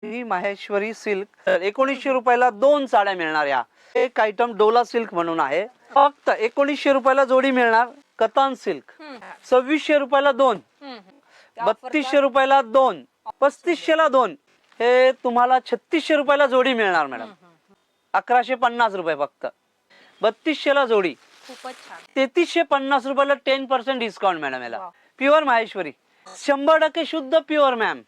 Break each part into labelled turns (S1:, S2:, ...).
S1: ही Maheshwari silk 1900 रुपयाला 2 साड्या मिळणार. या एक आयटम डोला सिल्क म्हणून आहे, फक्त 1900 रुपयाला जोडी मिळणार. कतान सिल्क 2600 रुपयाला 2, 3200 रुपयाला 2, 3500 ला 2, हे तुम्हाला 3600 रुपयाला जोडी मिळणार मॅडम. 1150 रुपये फक्त 3200 ला जोडी.
S2: खूपच छान.
S1: 3350 रुपयाला 10% डिस्काउंट मॅडम. याला प्युअर माहेश्वरी 100% शुद्ध pure ma'am.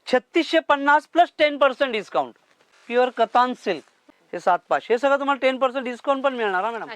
S1: 3650 plus 10% discount. Pure katan silk हे 7500, हे सगळं तुम्हाला 10% डिस्काउंट पण मिळणार मॅडम.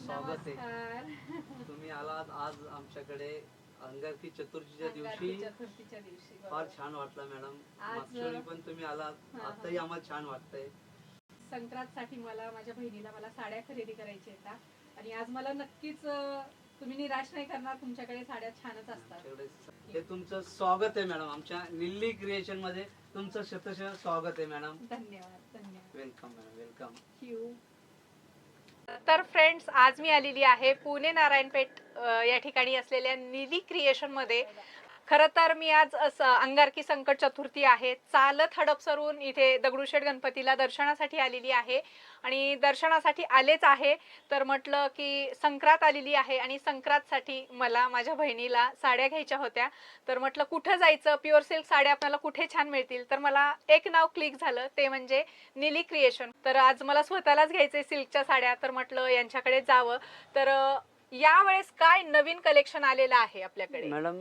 S1: स्वागत आहे. तुम्ही आलात आज आमच्याकडे अंगारकी चतुर्थीच्या दिवशी. फार छान वाटलं मॅडम. मागच्या वेळी पण तुम्ही आलात, आताही आम्हाला छान वाटतंय.
S2: संक्रांतसाठी मला माझ्या बहिणीला मला साड्या खरेदी करायच्या आहेत आणि आज मला नक्कीच तुम्ही निराश नाही करणार. तुमच्याकडे साड्या छानच असतात.
S1: हे तुमचं स्वागत आहे मॅडम. आमच्या निल्ली क्रिएशन मध्ये तुमचं शतशः स्वागत आहे मॅडम.
S2: धन्यवाद.
S1: Welcome madam, welcome.
S2: थँक्यू. तर फ्रेंड्स, आज मी आलेली आहे पुणे नारायणपेठ या ठिकाणी असलेल्या निली क्रिएशन मध्ये. खरं तर मी आज अंगारकी संकट चतुर्थी आहे, चालत हडपसरून इथे दगडूशेठ गणपतीला दर्शनासाठी आलेली आहे. आणि दर्शनासाठी आलेच आहे तर म्हटलं की संक्रांत आलेली आहे आणि संक्रांतसाठी मला माझ्या बहिणीला साड्या घ्यायच्या होत्या. तर म्हटलं कुठं जायचं, प्युअर सिल्क साड्या आपल्याला कुठे छान मिळतील. तर मला एक नाव क्लिक झालं, ते म्हणजे निली क्रिएशन. तर आज मला स्वतःलाच घ्यायचे सिल्कच्या साड्या, तर म्हटलं यांच्याकडे जावं. तर यावेळेस काय नवीन कलेक्शन आलेलं आहे आपल्याकडे
S1: मॅडम?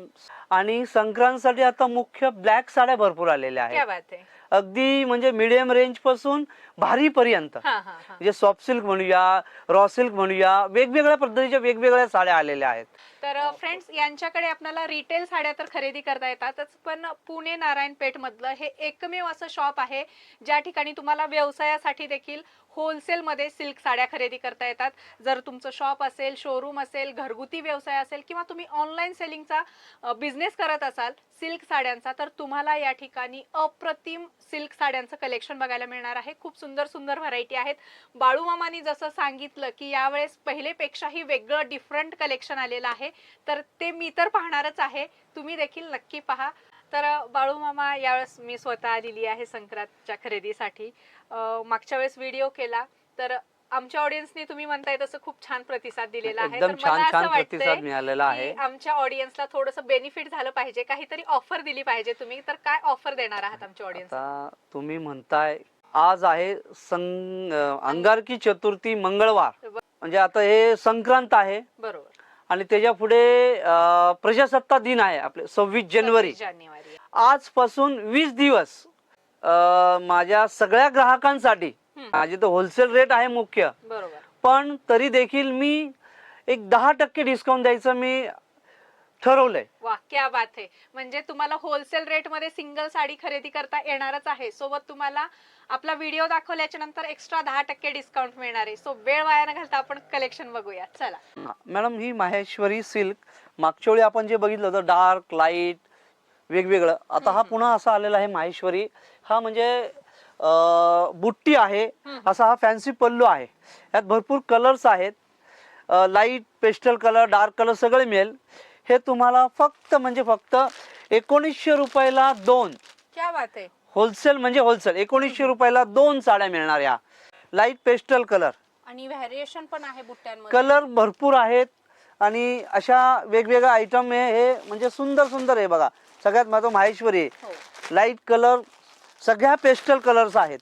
S1: आणि संक्रांतसाठी आता मुख्य ब्लॅक साड्या भरपूर आलेल्या
S2: क्या
S1: आहेत.
S2: बात आहे.
S1: अगदी म्हणजे मीडियम रेंज पासून भारी पर्यंत, म्हणजे सॉफ्ट सिल्क म्हणूया, रॉ सिल्क म्हणूया, वेगवेगळ्या पद्धतीच्या वेगवेगळ्या साड्या आलेल्या आहेत.
S2: तर फ्रेंड्स, यांच्याकडे आपल्याला रिटेल साड्या तर खरेदी करता येतातच, पण पुणे नारायणपेठ मधलं हे एकमेव असं शॉप आहे ज्या ठिकाणी तुम्हाला व्यवसायासाठी देखील होलसेल मध्ये सिल्क साड्या खरेदी करता येतात. जर तुमचं शॉप असेल, शोरूम असेल, घरगुती व्यवसाय असेल किंवा तुम्ही ऑनलाईन सेलिंगचा बिझनेस करत असाल सिल्क साड्यांचा, तर तुम्हाला या ठिकाणी अप्रतिम सिल्क साड्यांचं कलेक्शन बघायला मिळणार आहे. खूप सुंदर सुंदर व्हरायटी आहेत. बाळू मामानी जसं सांगितलं की यावेळेस पहिलेपेक्षाही वेगळं डिफरंट कलेक्शन आलेलं आहे, तर ते मी तर पाहणारच आहे, तुम्ही देखील नक्की पहा. तर बाळू मामा, यावेळेस मी स्वतः आलेली आहे संक्रांतच्या खरेदीसाठी. मागच्या वेळेस व्हिडिओ केला तर आमच्या ऑडियन्सने तुम्ही म्हणताय तसं खूप छान प्रतिसाद दिलेला आहे. तर मला असं वाटतंय
S1: मिळालेला आहे
S2: आमच्या ऑडियन्सला थोडंसं बेनिफिट झालं पाहिजे, काहीतरी ऑफर दिली पाहिजे तुम्ही. तर काय ऑफर देणार आहात आमच्या ऑडियन्स?
S1: तुम्ही म्हणताय आज आहे अंगारकी चतुर्थी, मंगळवार, म्हणजे आता हे संक्रांत आहे
S2: बरोबर,
S1: आणि त्याच्या पुढे प्रजासत्ताक दिन आहे आपले 26 जानेवारी. आजपासून 20 दिवस माझ्या सगळ्या ग्राहकांसाठी, माझे तर होलसेल रेट आहे मुख्य,
S2: बरोबर,
S1: पण तरी देखील मी एक 10% डिस्काउंट द्यायचं मी ठरवलंय.
S2: वा, क्या बात आहे. म्हणजे तुम्हाला होलसेल रेट मध्ये सिंगल साडी खरेदी करता येणारच आहे. सोबत तुम्हाला आपला व्हिडिओ दाखवल्याच्या नंतर एक्स्ट्रा 10% डिस्काउंट मिळणार आहे. सो वेळ वाया न घालता आपण कलेक्शन बघूया. चला
S1: मॅडम, ही माहेश्वरी सिल्क मागच्या वेळी आपण जे बघितलं होतं डार्क लाईट वेगवेगळं, आता हा पुन्हा असा आलेला आहे माहेश्वरी. हा म्हणजे बुट्टी आहे, असा हा फॅन्सी पल्लू आहे. यात भरपूर कलर्स आहेत, light, pastel colour, dark colour सगळे मिळेल. हे तुम्हाला फक्त 1900 रुपयाला 2.
S2: क्या बात आहे.
S1: होलसेल म्हणजे होलसेल 1900 रुपयाला 2 साड्या मिळणार. या लाईट पेस्टल कलर
S2: आणि व्हेरिएशन पण आहे बुट्ट्यांमध्ये,
S1: कलर भरपूर आहेत आणि अशा वेगवेगळ्या आयटम हे म्हणजे सुंदर सुंदर आहे. बघा, सगळ्यात महत्त्वाचं माहेश्वरी लाईट कलर, सगळ्या पेस्टल कलर्स आहेत.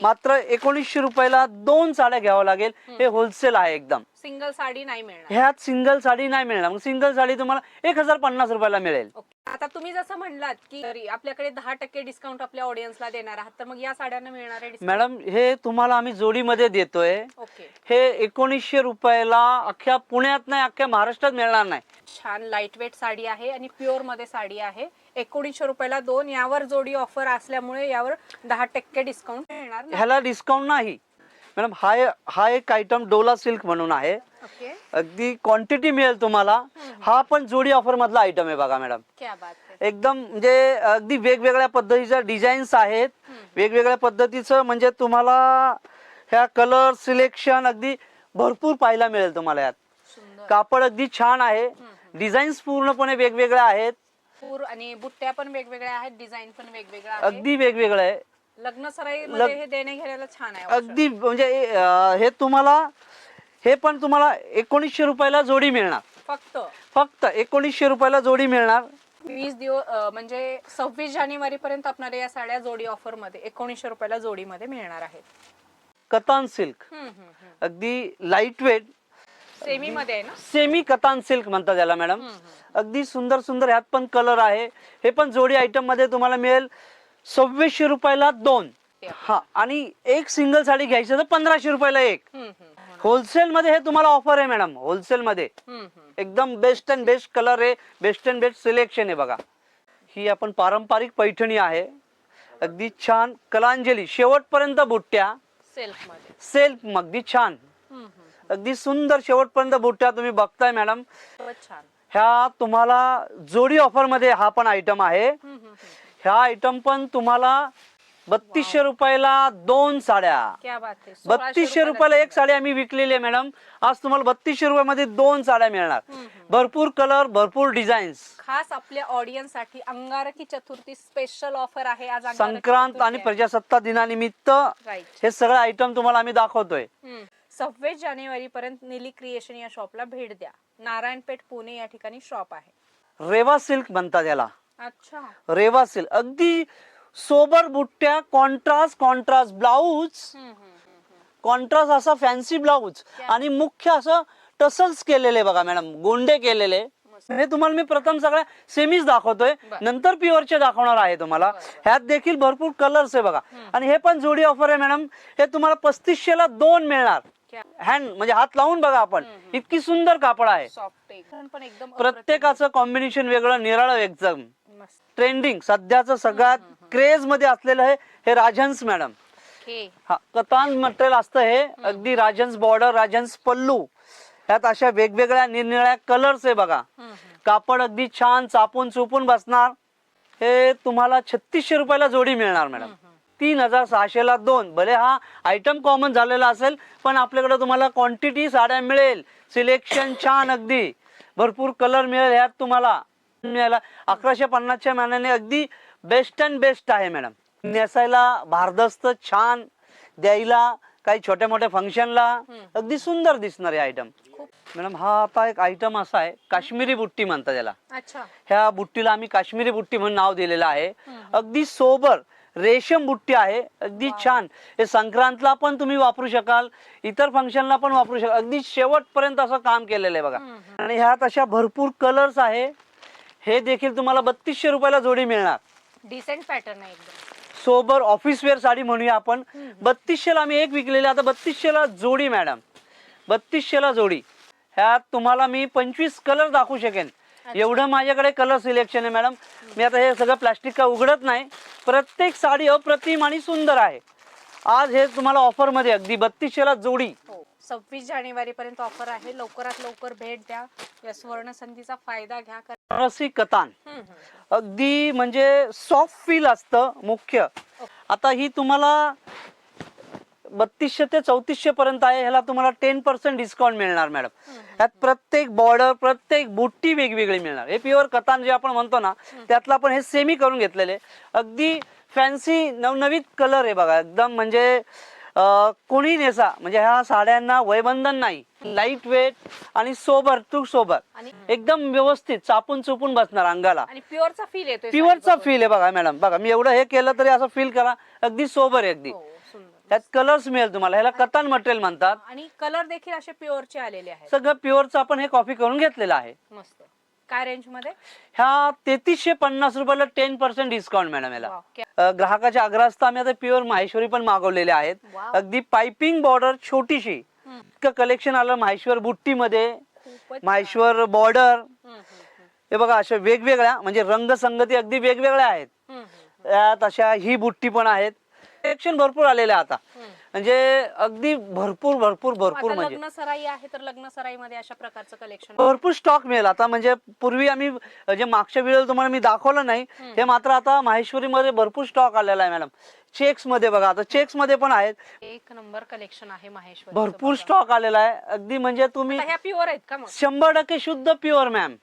S1: मात्र 1900 रुपयाला 2 साड्या घ्यावं लागेल. हे होलसेल आहे एकदम.
S2: सिंगल साडी नाही मिळणार.
S1: ह्यात सिंगल साडी नाही मिळणार. मग सिंगल साडी तुम्हाला 1050 रुपयाला मिळेल.
S2: आता तुम्ही जसं म्हणलात की तरी आपल्याकडे 10% डिस्काउंट आपल्या ऑडियन्सला देणार आहात, तर मग या साड्यांना मिळणार आहे discount?
S1: मॅडम हे तुम्हाला आम्ही जोडीमध्ये देतोय.
S2: ओके.
S1: हे 1900 रुपयाला अख्ख्या पुण्यात नाही, अख्ख्या महाराष्ट्रात मिळणार नाही.
S2: छान लाईट वेट साडी आहे आणि प्युअर मध्ये साडी आहे. 1900 रुपयाला 2. यावर जोडी ऑफर असल्यामुळे यावर 10% डिस्काउंट मिळणार नाही.
S1: ह्याला डिस्काउंट नाही मॅडम. हा एक आयटम डोला सिल्क म्हणून आहे.
S2: ओके.
S1: अगदी क्वांटिटी मिळेल तुम्हाला. हा पण जोडी ऑफर मधला आयटम आहे बघा मॅडम.
S2: क्या बात है.
S1: एकदम म्हणजे अगदी वेगवेगळ्या पद्धतीच्या डिझाईन्स आहेत. वेगवेगळ्या पद्धतीचं म्हणजे तुम्हाला ह्या कलर सिलेक्शन अगदी भरपूर पाहायला मिळेल तुम्हाला. यात
S2: सुंदर.
S1: कापड अगदी छान आहे. डिझाईन्स पूर्णपणे वेगवेगळ्या आहेत.
S2: आणि बुट्ट्या पण वेगवेगळ्या आहेत, डिझाईन पण वेगवेगळा आहे.
S1: अगदी वेगवेगळं आहे.
S2: लग्न सराईमध्ये हे देणे घेण्याला छान आहे.
S1: अगदी म्हणजे हे तुम्हाला हे पण तुम्हाला 1900 रुपयाला जोडी मिळणार. फक्त 1900 रुपयाला जोडी मिळणार.
S2: 20 दिवस म्हणजे 26 जानेवारी पर्यंत आपल्याला या साड्या जोडी ऑफर मध्ये 1900 रुपयाला जोडीमध्ये मिळणार आहेत.
S1: कतान सिल्क अगदी लाईट वेट
S2: सेमी मध्ये आहे ना.
S1: सेमी कतान सिल्क म्हणतात त्याला मॅडम. अगदी सुंदर सुंदर ह्यात पण कलर आहे. हे पण जोडी आयटम मध्ये तुम्हाला मिळेल 2600 रुपयाला 2. हा आणि एक सिंगल साडी घ्यायची तर 1500 रुपयाला 1. होलसेल मध्ये हे तुम्हाला ऑफर आहे मॅडम. होलसेल मध्ये एकदम बेस्ट अँड बेस्ट कलर आहे, बेस्ट अँड बेस्ट सिलेक्शन आहे बघा. ही आपण पारंपरिक पैठणी आहे. अगदी छान कलांजली शेवटपर्यंत बुट्ट्या सेल्फ अगदी छान, अगदी सुंदर शेवटपर्यंत बुट्ट्या तुम्ही बघताय मॅडम.
S2: छान.
S1: ह्या तुम्हाला जोडी ऑफर मध्ये हा पण आयटम आहे. ह्या आयटम पण तुम्हाला 3200 रुपयाला 2 साड्या.
S2: क्या बात है.
S1: 3200 रुपयाला एक साडी आम्ही विकलेली आहे मॅडम. आज तुम्हाला 3200 रुपयामध्ये 2 साड्या मिळणार. भरपूर कलर, भरपूर डिझाईन्स.
S2: खास आपल्या ऑडियन्स साठी अंगारकी चतुर्थी स्पेशल ऑफर आहे. आज
S1: संक्रांत आणि प्रजासत्ताक दिनानिमित्त हे सगळे आयटम तुम्हाला आम्ही दाखवतोय.
S2: 26 जानेवारी पर्यंत निली क्रिएशन या शॉपला भेट द्या. नारायणपेठ पुणे या ठिकाणी शॉप आहे.
S1: रेवा सिल्क म्हणतात याला.
S2: अच्छा.
S1: रेवा सिल्क अगदी सोबर बुट्ट्या, कॉन्ट्रास्ट ब्लाऊज, कॉन्ट्रास्ट असा फॅन्सी ब्लाऊज आणि मुख्य असं टसल्स केलेले बघा मॅडम, गोंडे केलेले. हे तुम्हाला मी प्रथम सगळ्या सेमीज दाखवतोय, नंतर प्युअरचे दाखवणार आहे तुम्हाला. ह्यात देखील भरपूर कलर्स आहे बघा. आणि हे पण जोडी ऑफर आहे मॅडम. हे तुम्हाला 3500 ला 2 मिळणार. हँड म्हणजे हात लावून बघा आपण, इतकी सुंदर कापड आहे. प्रत्येकाचं कॉम्बिनेशन वेगळं, निराळं, एकदम ट्रेंडिंग सध्याचं सगळ्यात क्रेज मध्ये असलेलं आहे हे राजहंस मॅडम. हा कतान मटेरियल असतं हे. अगदी राजहंस बॉर्डर, राजहंस पल्लू. ह्यात अशा वेगवेगळ्या निरनिळ्या कलर्स आहे बघा. कापड अगदी छान चापून चुपून बसणार. हे तुम्हाला 3600 रुपयाला जोडी मिळणार मॅडम. 3600 ला 2. भले हा आयटम कॉमन झालेला असेल पण आपल्याकडे तुम्हाला क्वांटिटी साड्या मिळेल. सिलेक्शन छान, अगदी भरपूर कलर मिळेल ह्यात तुम्हाला. मिळाला 1150च्या मानाने अगदी बेस्ट अँड बेस्ट आहे मॅडम. नेसायला भारदस्त छान, द्यायला काही छोट्या मोठ्या फंक्शनला अगदी सुंदर दिसणार आहे आयटम मॅडम. हा आता एक आयटम असा आहे, काश्मीरी बुट्टी म्हणतात याला. ह्या बुट्टीला आम्ही काश्मीरी बुट्टी म्हणून नाव दिलेलं आहे. अगदी सोबर रेशम बुट्टी आहे, अगदी छान. हे संक्रांतला पण तुम्ही वापरू शकाल, इतर फंक्शनला पण वापरू शकाल. अगदी शेवटपर्यंत असं काम केलेलं आहे बघा. आणि ह्यात अशा भरपूर कलर्स आहे. हे देखील तुम्हाला 3200 रुपयाला जोडी मिळणार.
S2: डिसेंट पॅटर्न आहे एकदम.
S1: सोबर ऑफिस वेअर साडी म्हणूया आपण. 3200 ला आम्ही एक विकलेली, आता 3200 ला जोडी मॅडम. 3200 ला जोडी. ह्यात तुम्हाला मी 25 कलर दाखवू शकेन, एवढं माझ्याकडे कलर सिलेक्शन आहे मॅडम. मी आता हे सगळं प्लास्टिक का उघडत नाही. प्रत्येक साडी अप्रतिम आणि सुंदर आहे. आज हे तुम्हाला ऑफर मध्ये अगदी 3200 ला जोडी.
S2: 26 जानेवारी पर्यंत ऑफर आहे. लवकरात लवकर भेट द्या. या सुवर्ण संधीचा फायदा घ्या.
S1: रसी कतान अगदी म्हणजे सॉफ्ट फील असतं मुख्य. आता ही तुम्हाला 3200 ते 3400 पर्यंत आहे. ह्याला तुम्हाला 10% डिस्काउंट मिळणार मॅडम. त्यात प्रत्येक बॉर्डर, प्रत्येक बुट्टी वेगवेगळी मिळणार. हे प्युअर कतान जे आपण म्हणतो ना, त्यातला आपण हे सेमी करून घेतलेले. अगदी फॅन्सी नवनवीन कलर आहे बघा. एकदम म्हणजे कोणी नेसा, म्हणजे ह्या साड्यांना वयबंधन नाही. लाईट वेट आणि सोबर टू सोबर, एकदम व्यवस्थित चापून चुपून बसणार अंगाला.
S2: प्युअरचा फील येतो.
S1: प्युअरचा फील आहे बघा मॅडम. बघा मी एवढं हे केलं तरी असं फील करा, अगदी सोबर आहे. अगदी ह्यात कलर्स मिळेल तुम्हाला, ह्याला कतान मटेरियल म्हणतात.
S2: आणि कलर देखील असे प्युअरचे आलेले आहेत.
S1: सगळं प्युअरचं आपण हे कॉपी करून घेतलेलं आहे.
S2: मस्त. काय रेंज मध्ये?
S1: ह्या 3350 रुपयाला 10% डिस्काउंट मॅडम याला.
S2: वाव, क्या-
S1: ग्राहकाच्या आग्रहास्तव आम्ही आता प्युअर माहेश्वरी पण मागवलेले आहेत.
S2: वाव.
S1: अगदी पाइपिंग बॉर्डर छोटीशी
S2: हम्म.
S1: इतकं कलेक्शन आलं माहेश्वर बुट्टी मध्ये,
S2: खूपच
S1: माहेश्वर बॉर्डर.
S2: हम्म, हम्म,
S1: हे बघा अशा वेगवेगळ्या म्हणजे रंगसंगती अगदी वेगवेगळ्या आहेत.
S2: हम्म,
S1: त्यात अशा ही बुट्टी पण आहेत. कलेक्शन भरपूर आलेले आहे आता,
S2: हम्म.
S1: म्हणजे अगदी भरपूर भरपूर भरपूर
S2: आता
S1: म्हणजे
S2: लग्न सराई आहे तर लग्न सराई मध्ये अशा प्रकारचं कलेक्शन.
S1: भरपूर स्टॉक मिळेल आता. म्हणजे पूर्वी आम्ही जे मागच्या व्हिडिओ तुम्हाला मी दाखवलं नाही हे मात्र आता माहेश्वरी मध्ये भरपूर स्टॉक आलेला आहे मॅडम. चेक्स मध्ये बघा, आता चेक्स मध्ये पण आहेत.
S2: एक नंबर कलेक्शन आहे माहेश्वरी.
S1: भरपूर स्टॉक आलेला आहे अगदी. म्हणजे तुम्ही
S2: ह्या प्युअर आहेत का मग?
S1: 100% शुद्ध प्युअर मॅम.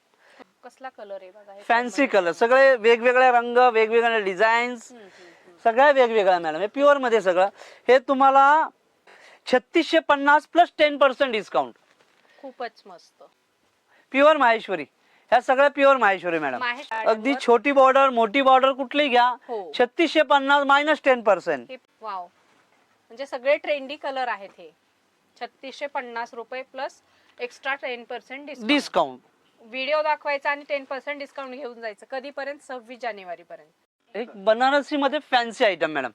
S2: कसला कलर आहे बघा हे.
S1: फॅन्सी कलर, सगळे वेगवेगळे रंग, वेगवेगळे डिझाईन्स, सगळ्या वेगवेगळ्या मॅडम. हे प्युअर मध्ये सगळं. हे तुम्हाला 3650 प्लस 10% डिस्काउंट.
S2: खूपच मस्त.
S1: प्युअर माहेश्वरी, ह्या सगळ्या प्युअर माहेश्वरी मॅडम. अगदी छोटी बॉर्डर मोठी बॉर्डर कुठलीही घ्या,
S2: हो.
S1: 3650 मायनस 10%.
S2: वाव, म्हणजे सगळे ट्रेंडी कलर आहेत हे. 3650 रुपये प्लस एक्स्ट्रा 10%
S1: डिस्काउंट.
S2: व्हिडिओ दाखवायचा आणि 10% डिस्काउंट घेऊन जायचं. कधीपर्यंत? 26 जानेवारी पर्यंत.
S1: एक बनारसी मध्ये फॅन्सी आयटम मॅडम.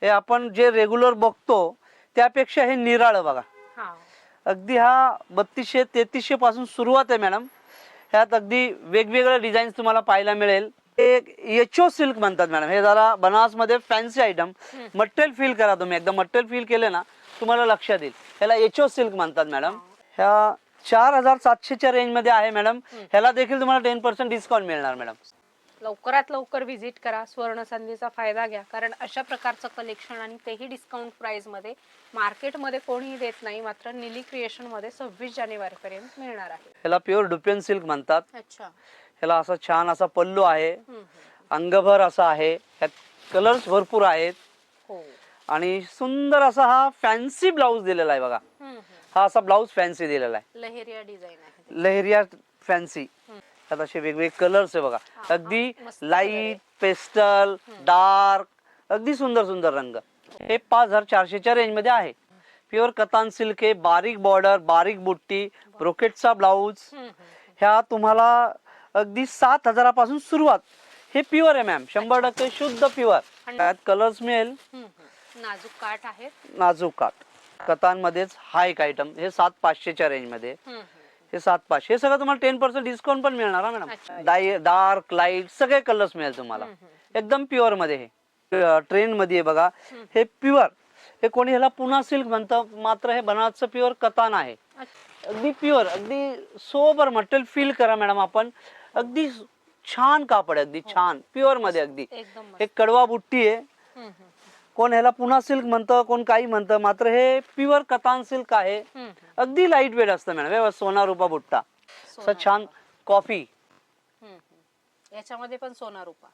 S1: हे आपण जे रेग्युलर बघतो त्यापेक्षा हे निराळं बघा.
S2: हा,
S1: अगदी हा 3200-3300 पासून सुरुवात आहे मॅडम. ह्यात अगदी वेगवेगळे डिझाईन्स तुम्हाला पाहायला मिळेल. एक एचओ सिल्क म्हणतात मॅडम. हे जरा बनारस मध्ये फॅन्सी आयटम. मटेरियल फील करा तुम्ही, एकदा मटेरियल फील केले ना तुम्हाला लक्षात येईल. ह्याला एचओ सिल्क म्हणतात मॅडम. ह्या 4700च्या रेंज मध्ये आहे मॅडम. ह्याला देखील तुम्हाला 10% डिस्काउंट मिळणार मॅडम.
S2: लवकरात लवकर व्हिजिट करा, स्वर्ण संधीचा फायदा घ्या. कारण अशा प्रकारचं कलेक्शन आणि तेही डिस्काउंट प्राइस मध्ये मार्केटमध्ये कोणीही देत नाही. मात्र निली क्रिएशन मध्ये 26 जानेवारी पर्यंत मिळणार आहे.
S1: ह्याला प्युअर डुपियन सिल्क म्हणतात.
S2: अच्छा.
S1: ह्याला असा छान असा पल्लू आहे, अंगभर असा आहे. ह्यात कलर्स भरपूर आहेत.
S2: हो.
S1: आणि सुंदर असा हा फॅन्सी ब्लाऊज दिलेला आहे बघा. हा असा ब्लाऊज फॅन्सी दिलेला आहे.
S2: लहेरिया डिझाईन आहे.
S1: लहेरिया फॅन्सी. त्यात असे वेगवेगळे कलर्स आहे बघा. अगदी लाईट, पेस्टल, डार्क, अगदी सुंदर सुंदर रंग. हे 5400च्या रेंज मध्ये आहे. प्युअर कतान सिल्क आहे. बारीक बॉर्डर, बारीक बुट्टी, ब्रोकेटचा ब्लाऊज. ह्या तुम्हाला अगदी 7000 पासून सुरुवात. हे प्युअर आहे मॅम, 100% शुद्ध प्युअर. त्यात कलर्स मिळेल.
S2: नाजूक काठ आहेत.
S1: नाजूक काठ. कतान मध्येच हा एक आयटम. हे 7500च्या रेंज मध्ये. हे 7500. हे सगळं तुम्हाला 10% डिस्काउंट पण मिळणार मॅडम. डार्क, लाईट सगळे कलर्स मिळेल तुम्हाला. एकदम प्युअर मध्ये. हे ट्रेंड मध्ये आहे बघा. हे प्युअर. हे कोणी ह्याला पुना सिल्क म्हणतं, मात्र हे बनारसचं प्युअर कतान आहे. अगदी प्युअर, अगदी सोबर मटेरियल फील करा मॅडम आपण. अगदी छान कापड आहे, अगदी छान प्युअर मध्ये अगदी. हे कडवा बुट्टी आहे. कोण ह्याला पुना सिल्क म्हणतं, कोण काही म्हणतं, मात्र हे प्युअर कतान सिल्क आहे. अगदी लाईट वेट असतं मॅडम. सोना रुपा बुट्टा असं छान कॉफी.
S2: याच्यामध्ये पण सोना रुपा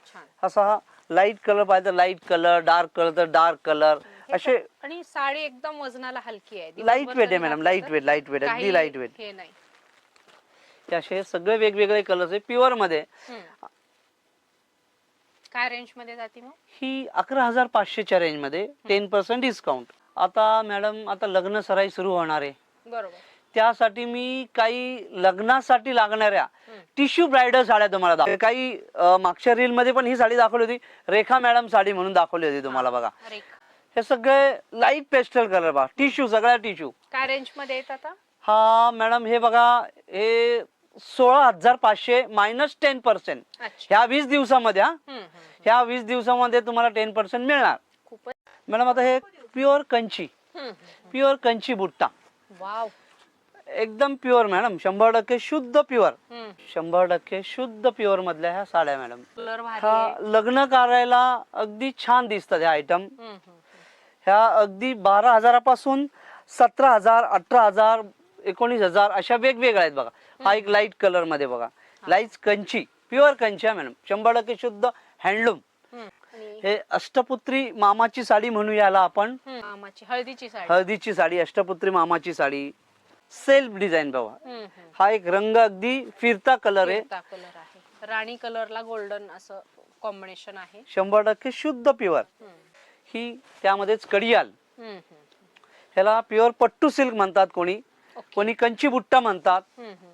S2: छान.
S1: असा हा लाईट कलर पाहिजे तर लाईट कलर, डार्क कलर तर डार्क कलर असे.
S2: आणि साडी एकदम वजनाला हलकी आहे.
S1: लाईट वेट आहे madam. Light weight, light weight, light light weight.
S2: हे नाही.
S1: असे सगळे वेगवेगळे कलर्स आहे प्युअर मध्ये.
S2: काय रेंज मध्ये जाते मग?
S1: ही 11500च्या रेंज मध्ये 10% डिस्काउंट. आता मॅडम आता लग्न सराई सुरू होणार आहे.
S2: बरोबर.
S1: त्यासाठी मी काही लग्नासाठी लागणाऱ्या टिश्यू ब्रायडल साड्या तुम्हाला दाखवतो. काही मागच्या रील मध्ये पण ही साडी दाखवली होती. रेखा मॅडम साडी म्हणून दाखवली होती तुम्हाला बघा. हे सगळे लाईट पेस्टल कलर बघा. टिश्यू, सगळ्या टिश्यू.
S2: काय रेंज मध्ये येत आता?
S1: हा मॅडम हे बघा, हे 16500 मायनस 10%. ह्या 20 दिवसामध्ये. ह्या 20 दिवसामध्ये तुम्हाला 10% मिळणार. मॅडम आता हे प्युअर कंची, प्युअर कंची बुट्टा.
S2: वाव,
S1: एकदम प्युअर मॅडम. 100% शुद्ध प्युअर. 100% शुद्ध प्युअर मधल्या ह्या साड्या मॅडम. ह्या लग्न करायला अगदी छान दिसतात ह्या आयटम. ह्या अगदी 12000 पासून 17000, 18000, 19000 अशा वेगवेगळ्या आहेत बघा. हा एक लाईट कलर मध्ये बघा. लाईट कंची, प्युअर कंची आहे मॅडम. 100% शुद्ध हँडलूम. हे अष्टपुत्री मामाची साडी म्हणू याला आपण.
S2: मामाची हळदीची साडी.
S1: हळदीची साडी, अष्टपुत्री मामाची साडी. सेल्फ डिझाईन बघा. हा एक रंग अगदी फिरता कलर आहे.
S2: कलर आहे. राणी कलरला गोल्डन असं कॉम्बिनेशन आहे.
S1: 100% शुद्ध प्युअर. ही त्यामध्येच कडियाल,
S2: हम्म, हम्म,
S1: ह्याला प्युअर पट्टू सिल्क म्हणतात, कोणी
S2: ओके.
S1: कोणी कंची बुट्टा म्हणतात.
S2: हम्म, हम्म.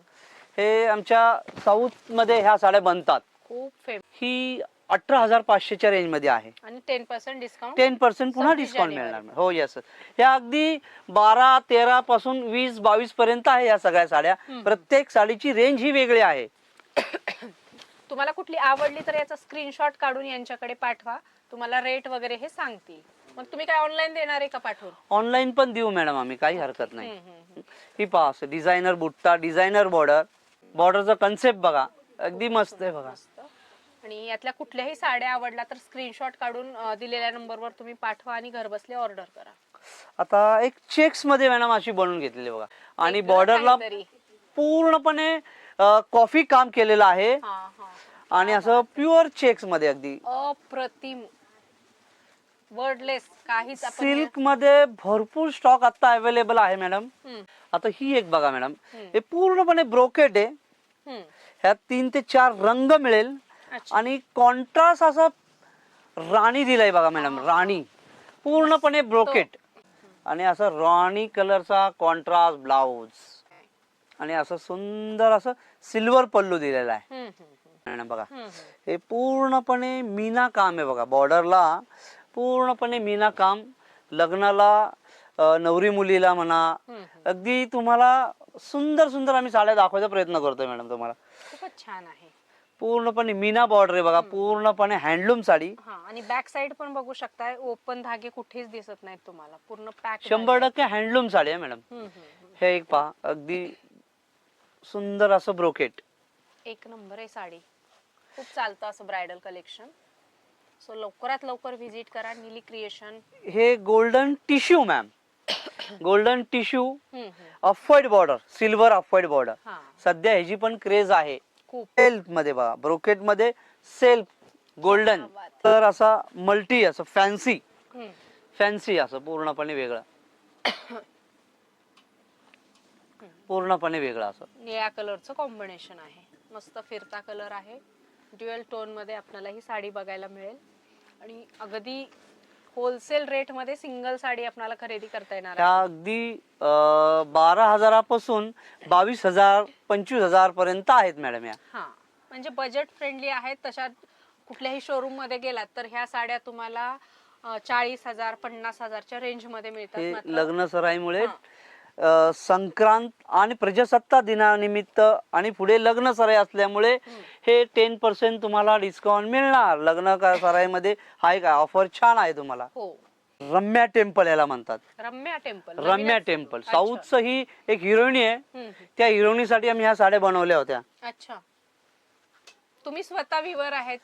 S1: हे आमच्या साऊथ मध्ये ह्या साड्या बनतात.
S2: खूप फेमस.
S1: ही 18,500च्या रेंज मध्ये आहे.
S2: आणि 10% डिस्काउंट.
S1: 10% पुन्हा
S2: 26
S1: डिस्काउंट
S2: जानेवारी.
S1: मिळणार. हो यस. या अगदी 12-13 पासून 20-22 पर्यंत आहे या सगळ्या साड्या. प्रत्येक साडीची रेंज ही वेगळी आहे.
S2: तुम्हाला कुठली आवडली तर याचा स्क्रीनशॉट काढून यांच्याकडे पाठवा, तुम्हाला रेट वगैरे हे सांगतील. मग तुम्ही काय ऑनलाईन देणार आहे का पाठवून?
S1: ऑनलाईन पण देऊ मॅडम आम्ही, काही हरकत नाही.
S2: हम्म, हम्म,
S1: ही पहा, असं डिझायनर बुट्टा, डिझायनर बॉर्डर, बॉर्डरचा कन्सेप्ट बघा, अगदी मस्त आहे बघा.
S2: मस्त. आणि यातल्या कुठल्याही साड्या आवडला तर स्क्रीनशॉट काढून दिलेल्या नंबरवर तुम्ही पाठवा आणि घर बसल्या ऑर्डर करा.
S1: आता एक चेक्स मध्ये मॅडम अशी बनवून घेतलेली बघा, आणि
S2: वेगळं
S1: बॉर्डरला
S2: काहीतरी.
S1: पूर्णपणे कॉफी काम केलेलं आहे,
S2: हा हा.
S1: आणि असं प्युअर चेक्स मध्ये अगदी
S2: अप्रतिम, वर्डलेस. काहीच आपण
S1: सिल्क मध्ये भरपूर स्टॉक आता अवेलेबल आहे मॅडम.
S2: हम्म,
S1: आता ही एक बघा मॅडम,
S2: हम्म.
S1: हे पूर्णपणे ब्रोकेट आहे.
S2: हम्म.
S1: ह्यात 3 ते 4 रंग मिळेल,
S2: अच्छा.
S1: आणि कॉन्ट्रास्ट असा राणी दिलाय बघा मॅडम, राणी, पूर्णपणे ब्रोकेट, आणि असं राणी कलरचा कॉन्ट्रास्ट ब्लाउज, आणि असं सुंदर असं सिल्वर पल्लू दिलेला आहे.
S2: हम्म, हम्म,
S1: मॅडम बघा,
S2: हम्म,
S1: हे पूर्णपणे मीना काम आहे बघा, बॉर्डरला पूर्णपणे मीना काम. लग्नाला नवरी मुलीला म्हणा,
S2: हम्म.
S1: अगदी तुम्हाला सुंदर सुंदर आम्ही साड्या दाखवायचा प्रयत्न करतोय मॅडम तुम्हाला.
S2: खूपच छान आहे.
S1: पूर्णपणे मीना बॉर्डर आहे बघा, पूर्णपणे हँडलूम साडी.
S2: हा, आणि बॅक साइड पण बघू शकताय, ओपन धागे कुठेच दिसत नाहीत तुम्हाला, पूर्ण पॅक.
S1: 100% हँडलूम साडी आहे मॅडम. हे एक पहा, अगदी सुंदर असं ब्रोकेट.
S2: एक नंबर आहे साडी. खूप चालतं असं ब्रायडल कलेक्शन. सो लवकरात लवकर व्हिजिट करा नीली क्रिएशन.
S1: हे golden tissue ma'am, golden tissue, of white border, silver of white border.
S2: हा,
S1: सध्या ह्याची पण क्रेज आहे.
S2: खूप.
S1: सेल्फ मध्ये बघा, ब्रोकेट मध्ये सेल्फ गोल्डन,
S2: क्या बात.
S1: तर असा मल्टी असं फॅन्सी,
S2: हम्म.
S1: फॅन्सी असं पूर्णपणे वेगळं, पूर्णपणे वेगळं असं.
S2: निळ्या कलरचं कॉम्बिनेशन आहे, मस्त फिरता कलर आहे. ड्युअल टोन मध्ये आपल्याला ही साडी बघायला मिळेल, आणि अगदी होलसेल रेट मध्ये सिंगल साडी आपल्याला खरेदी करता येणार
S1: त्या
S2: आहे.
S1: अगदी 12,000पासून 22,000 25,000 पर्यंत आहेत मॅडम या.
S2: हा, म्हणजे बजेट फ्रेंडली आहेत. तशा कुठल्याही शोरूम मध्ये गेलात तर ह्या साड्या तुम्हाला 40,000 50,000च्या रेंज मध्ये मिळतात.
S1: हे
S2: मात्र
S1: लग्न सराईमुळे संक्रांत आणि प्रजासत्ताक दिनानिमित्त आणि पुढे लग्न सराई असल्यामुळे हे 10% तुम्हाला डिस्काउंट मिळणार. लग्न सराईमध्ये आहे का ऑफर छान आहे तुम्हाला.
S2: हो,
S1: रम्या टेम्पल याला म्हणतात,
S2: रम्या टेम्पल.
S1: रम्या टेम्पल.
S2: अच्छा.
S1: साऊथचं ही एक हिरोईनी आहे,
S2: हम्म.
S1: त्या हिरोईनीसाठी आम्ही ह्या साड्या बनवल्या होत्या.
S2: अच्छा, तुम्ही स्वतः विवर आहेत?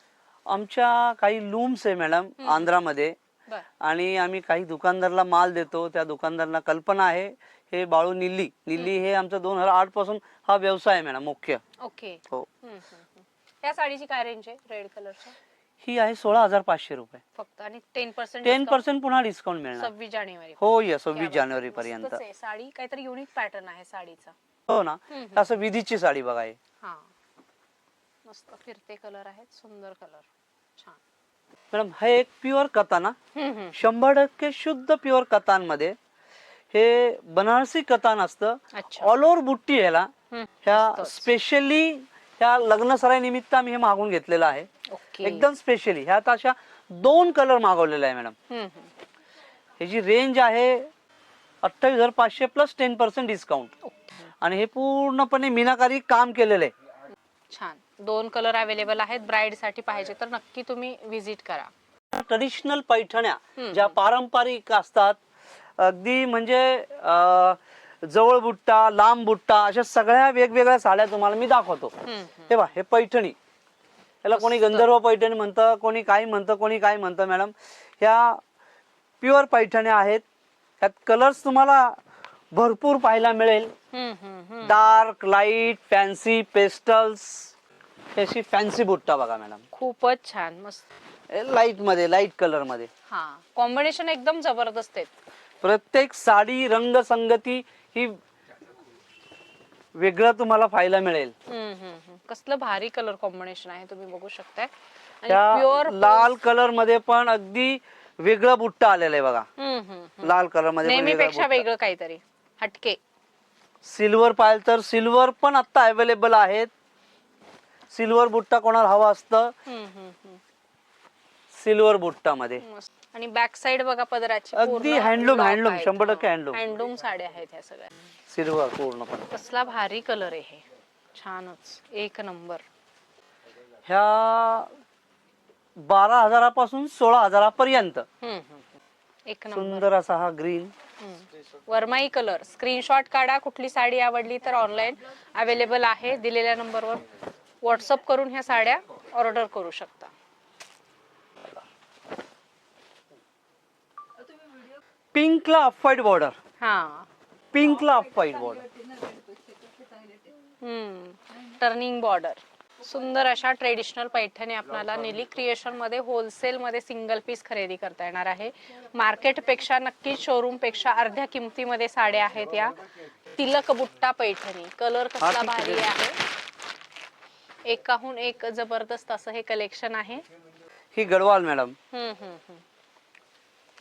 S1: आमच्या काही लूम्स आहे मॅडम आंध्रामध्ये,
S2: बर.
S1: आणि आम्ही काही दुकानदारला माल देतो. त्या दुकानदारांना कल्पना आहे. हे बाळू निल्ली, निल्ली हे आमचा 2008 पासून हा व्यवसाय आहे मॅडम मुख्य.
S2: ओके.
S1: हो.
S2: या साडीची काय रेंज आहे रेड कलरची?
S1: ही आहे 16,500 रुपये
S2: फक्त, आणि 10%
S1: 10% पुन्हा डिस्काउंट मिळणार.
S2: 26 जानेवारी.
S1: हो ये 26 जानेवारी पर्यंत.
S2: मस्तच आहे साडी, काहीतरी युनिक पॅटर्न आहे साडीचा.
S1: हो ना, असं विधीची साडी बघा आहे.
S2: हा, मस्त फिरते कलर आहेत, सुंदर कलर, छान.
S1: मॅडम हे एक प्युअर कताना, 100% शुद्ध प्युअर कतानमध्ये. हे बनारसी कतान असतं.
S2: अच्छा.
S1: ऑल ओव्हर बुट्टी ह्याला. ह्या स्पेशली ह्या लग्न सराई निमित्त आम्ही हे मागून घेतलेलं आहे.
S2: ओके.
S1: एकदम स्पेशली ह्यात अशा 2 कलर मागवलेले आहे मॅडम. ह्याची रेंज आहे 28,500 प्लस 10% डिस्काउंट, आणि हे पूर्णपणे मीनाकारी काम केलेलं आहे.
S2: छान. 2 कलर अवेलेबल आहेत. ब्राईड साठी पाहिजे तर नक्की तुम्ही व्हिजिट करा.
S1: ट्रेडिशनल पैठण्या ज्या पारंपरिक असतात, अगदी म्हणजे जवळ बुट्टा, लांब बुट्टा, अशा सगळ्या वेगवेगळ्या साड्या तुम्हाला मी दाखवतो. हे बघा, हे पैठणी, याला कोणी गंधर्व पैठणी म्हणतं, कोणी काय म्हणतं, कोणी काय म्हणतं मॅडम. ह्या प्युअर पैठण्या आहेत. ह्यात कलर्स तुम्हाला भरपूर पाहायला मिळेल. डार्क, लाईट, फॅन्सी, पेस्टल्स, अशी फॅन्सी बुट्टा बघा मॅडम.
S2: खूपच छान, मस्त.
S1: लाईट मध्ये, लाईट कलर मध्ये.
S2: हा, कॉम्बिनेशन एकदम जबरदस्त आहे.
S1: प्रत्येक साडी रंगसंगती ही वेगळं तुम्हाला पाहायला मिळेल.
S2: कसलं भारी कलर कॉम्बिनेशन आहे, तुम्ही बघू शकताय. आणि
S1: त्या
S2: प्युअर
S1: लाल कलर मध्ये पण अगदी वेगळं बुट्टा आलेलं आहे बघा,
S2: हम्म, हम्म.
S1: लाल कलर मध्ये पण वेगळा
S2: नेहमीपेक्षा
S1: बुट्टा.
S2: वेगळं काहीतरी हटके.
S1: सिल्वर पाहिलं तर सिल्वर पण आता अवेलेबल आहेत. सिल्वर बुट्टा कोणाला हवा असतं,
S2: हम्म, हम्म, हम्म.
S1: सिल्वर बुट्टा मध्ये
S2: मस्त. आणि बॅक साइड बघा पदराची
S1: अगदी हँडलूम, हँडलूम 100% हँडलूम.
S2: हँडलूम साड्या आहेत ह्या सगळ्या.
S1: सिल्वर पूर्णपणे.
S2: कसला भारी कलर आहे हे, छानच एक नंबर.
S1: ह्या 12,000पासून 16,000पर्यंत
S2: हम्म, हम्म, हम्म. एक नंबर.
S1: सुंदर असा हा ग्रीन.
S2: वरमाई कलर. स्क्रीनशॉट काढा, कुठली साडी आवडली तर ऑनलाईन अवेलेबल आहे, दिलेल्या नंबरवर व्हॉट्सअप करून ह्या साड्या ऑर्डर करू शकता.
S1: पिंकला ऑफ व्हाईट बॉर्डर,
S2: हा.
S1: पिंकला off white border.
S2: Turning border. सुंदर अशा ट्रेडिशनल पैठणी आपल्याला निली क्रिएशन मध्ये होलसेल मध्ये सिंगल पीस खरेदी करता येणार आहे. मार्केट पेक्षा नक्कीच शोरूम पेक्षा अर्ध्या किमतीमध्ये साड्या आहेत या. तिलक बुट्टा पैठणी. कलर कसला भारी आहे, एकाहून एक जबरदस्त असं हे कलेक्शन आहे.
S1: ही गडवाल मॅडम,
S2: हम्म.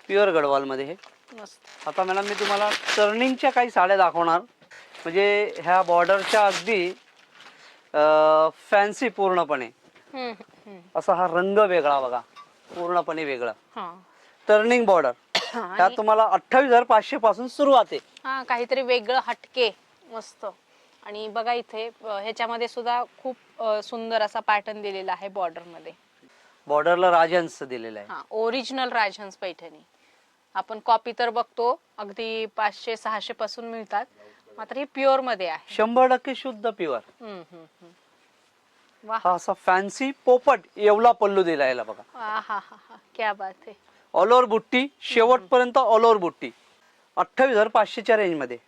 S1: प्युअर गडवाल मध्ये हे.
S2: मस्त.
S1: आता मॅडम मी तुम्हाला टर्निंगच्या काही साड्या दाखवणार, म्हणजे ह्या बॉर्डरच्या अगदी फॅन्सी पूर्णपणे. असा हा रंग वेगळा बघा, पूर्णपणे वेगळा.
S2: हा.
S1: Turning border. ह्या तुम्हाला 28,500 पासून सुरुवात आहे.
S2: हा, काहीतरी वेगळं हटके, मस्त. आणि बघा इथे ह्याच्यामध्ये सुद्धा खूप सुंदर असा पॅटर्न दिलेला आहे बॉर्डर मध्ये.
S1: बॉर्डरला राजहंस दिलेला आहे.
S2: हा, ओरिजिनल राजहंस पैठणी. आपण कॉपी तर बघतो अगदी 500-600 पासून मिळतात, मात्र ही प्युअर मध्ये आहे.
S1: 100% शुद्ध प्युअर.
S2: वाह.
S1: हा असा फॅन्सी पोपट येवला पल्लू दिला याला बघा.
S2: हा, क्या बात आहे.
S1: ऑल ओव्हर बुट्टी, शेवटपर्यंत ऑल ओव्हर बुट्टी. 28,500च्या रेंज मध्ये.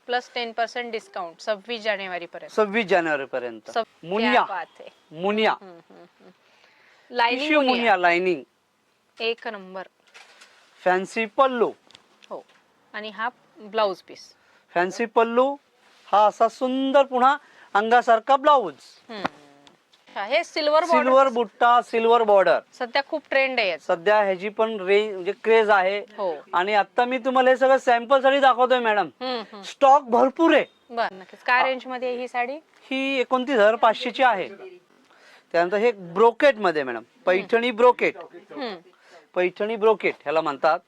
S2: प्लस 10% डिस्काउंट 26 जानेवारी पर्यंत.
S1: 26 जानेवारी पर्यंत. Muniya, Muniya
S2: lining
S1: Muniya lining.
S2: एक नंबर.
S1: फॅन्सी पल्लू.
S2: हो. आणि हा ब्लाउज पीस.
S1: फॅन्सी पल्लू, हा असा सुंदर पुन्हा अंगासारखा ब्लाऊज.
S2: हे सिल्वर
S1: सिल्वर बुट्टा, सिल्वर बॉर्डर.
S2: सध्या खूप ट्रेंड आहे.
S1: सध्या ह्याची पण रेंज म्हणजे क्रेज आहे.
S2: हो.
S1: आणि आता मी तुम्हाला हे सगळं सॅम्पल साठी दाखवतोय मॅडम. स्टॉक भरपूर आहे.
S2: बर, नक्कीच. काय रेंज मध्ये ही साडी?
S1: ही 29,500ची आहे. त्यानंतर हे ब्रोकेट मध्ये madam, Paithani brocade. Paithani brocade ह्याला म्हणतात,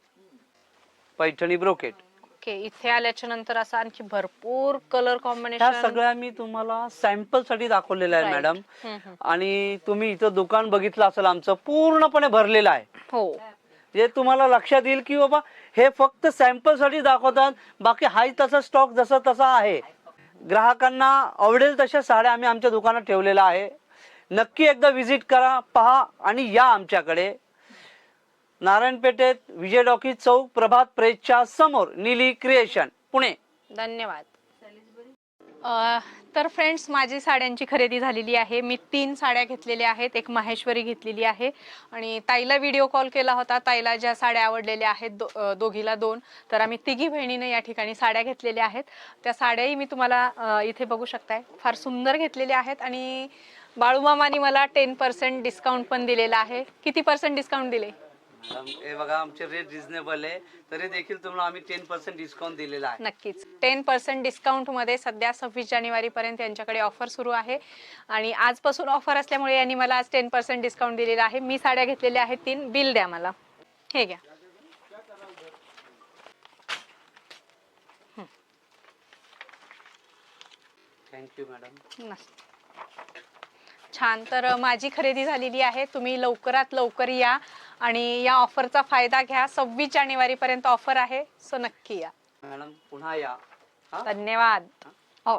S1: पैठणी ब्रोकेट.
S2: ओके. इथे आल्याच्या नंतर असं आणखी भरपूर कलर
S1: ह्या
S2: कॉम्बिनेशन.
S1: सगळ्या मी तुम्हाला सॅम्पल साठी दाखवलेल्या आहे मॅडम. आणि तुम्ही इथं दुकान बघितलं असेल आमचं, पूर्णपणे भरलेलं आहे.
S2: हो.
S1: जे तुम्हाला लक्षात येईल की बाबा हे फक्त सॅम्पल साठी दाखवतात, बाकी हाय तसा स्टॉक जसा तसा आहे. ग्राहकांना आवडेल तशा साड्या आम्ही आमच्या दुकानात ठेवलेल्या आहे. नक्की एकदा विजिट करा, पहा आणि या आमच्याकडे. नारायणपेठेत विजय डॉकी चौक, प्रभात प्रेसच्या समोर, निली क्रिएशन, पुणे.
S2: धन्यवाद. तर फ्रेंड्स, माझी साड्यांची खरेदी झालेली आहे. मी 3 साड्या घेतलेल्या आहेत. एक माहेश्वरी घेतलेली आहे आणि ताईला व्हिडिओ कॉल केला होता. ताईला ज्या साड्या आवडलेल्या आहेत, दोघीला 2, तर आम्ही तिघी बहिणीने या ठिकाणी साड्या घेतलेल्या आहेत. त्या साड्याही मी तुम्हाला इथे बघू शकताय, फार सुंदर घेतलेल्या आहेत. आणि बाळूमामानी मला 10% डिस्काउंट पण दिलेला आहे. किती % डिस्काउंट दिले?
S1: हे बघा, आमचे रेट रिझनेबल आहे, तरी देखील तुम्हाला आम्ही 10% डिस्काउंट दिलेला आहे.
S2: नक्कीच. 10% डिस्काउंट मध्ये सध्या 26 जानेवारी पर्यंत यांच्याकडे ऑफर सुरू आहे. आणि आजपासून ऑफर असल्यामुळे यांनी मला आज 10% डिस्काउंट दिलेला आहे. मी साड्या घेतलेल्या आहेत 3. बिल द्या मला. हे घ्या.
S1: Thank you madam.
S2: छान. तर माझी खरेदी झालेली आहे. तुम्ही लवकरात लवकर या आणि या ऑफरचा फायदा घ्या. 26 जानेवारी पर्यंत ऑफर आहे, सो नक्की या.
S1: मॅडम पुन्हा या.
S2: धन्यवाद. हो.